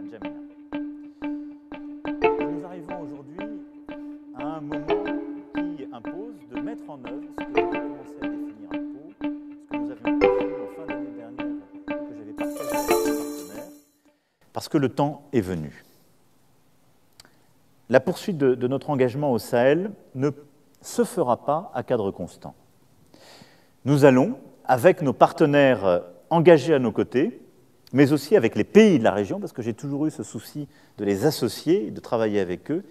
N'Djamena. Nous arrivons aujourd'hui à un moment qui impose de mettre en œuvre ce que j'ai commencé à définir à Pau, ce que nous avions défini en fin d'année dernière, que j'avais partagé avec nos partenaires, parce que le temps est venu. La poursuite de notre engagement au Sahel ne se fera pas à cadre constant. Nous allons, avec nos partenaires engagés à nos côtés, mais aussi avec les pays de la région, parce que j'ai toujours eu ce souci de les associer et de travailler avec eux,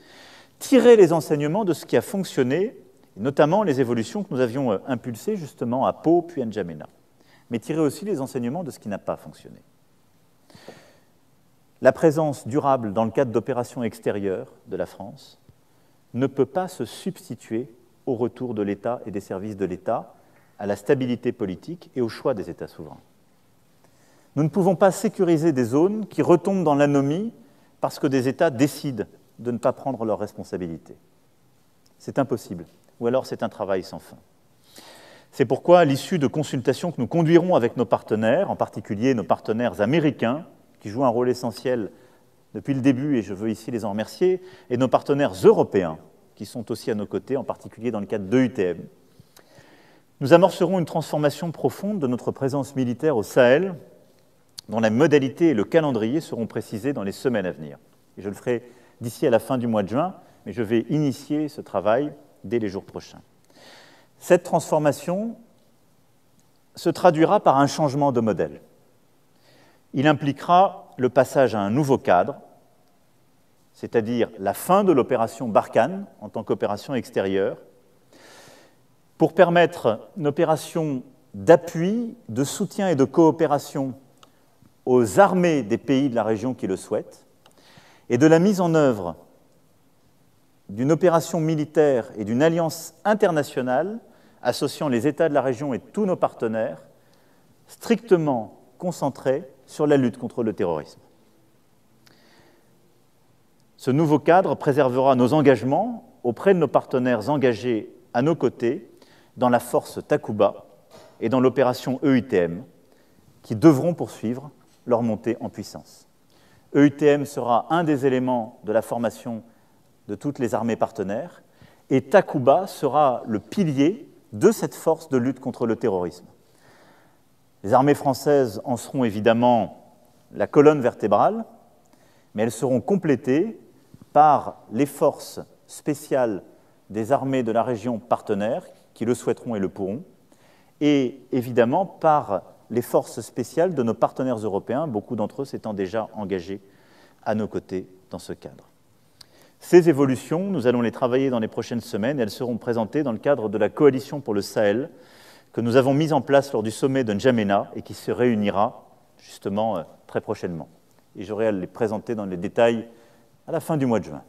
tirer les enseignements de ce qui a fonctionné, notamment les évolutions que nous avions impulsées justement à Pau puis à N'Djamena, mais tirer aussi les enseignements de ce qui n'a pas fonctionné. La présence durable dans le cadre d'opérations extérieures de la France ne peut pas se substituer au retour de l'État et des services de l'État, à la stabilité politique et au choix des États souverains. Nous ne pouvons pas sécuriser des zones qui retombent dans l'anomie parce que des États décident de ne pas prendre leurs responsabilités. C'est impossible, ou alors c'est un travail sans fin. C'est pourquoi, à l'issue de consultations que nous conduirons avec nos partenaires, en particulier nos partenaires américains, qui jouent un rôle essentiel depuis le début, et je veux ici les en remercier, et nos partenaires européens, qui sont aussi à nos côtés, en particulier dans le cadre d'EUTM, nous amorcerons une transformation profonde de notre présence militaire au Sahel, dont la modalité et le calendrier seront précisés dans les semaines à venir. Et je le ferai d'ici à la fin du mois de juin, mais je vais initier ce travail dès les jours prochains. Cette transformation se traduira par un changement de modèle. Il impliquera le passage à un nouveau cadre, c'est-à-dire la fin de l'opération Barkhane en tant qu'opération extérieure, pour permettre une opération d'appui, de soutien et de coopération aux armées des pays de la région qui le souhaitent, et de la mise en œuvre d'une opération militaire et d'une alliance internationale associant les États de la région et tous nos partenaires, strictement concentrés sur la lutte contre le terrorisme. Ce nouveau cadre préservera nos engagements auprès de nos partenaires engagés à nos côtés dans la force Takuba et dans l'opération EUTM, qui devront poursuivre leur montée en puissance. EUTM sera un des éléments de la formation de toutes les armées partenaires et Takuba sera le pilier de cette force de lutte contre le terrorisme. Les armées françaises en seront évidemment la colonne vertébrale, mais elles seront complétées par les forces spéciales des armées de la région partenaire, qui le souhaiteront et le pourront, et évidemment par les forces spéciales de nos partenaires européens, beaucoup d'entre eux s'étant déjà engagés à nos côtés dans ce cadre. Ces évolutions, nous allons les travailler dans les prochaines semaines et elles seront présentées dans le cadre de la coalition pour le Sahel que nous avons mise en place lors du sommet de N'Djamena et qui se réunira justement très prochainement. Et j'aurai à les présenter dans les détails à la fin du mois de juin.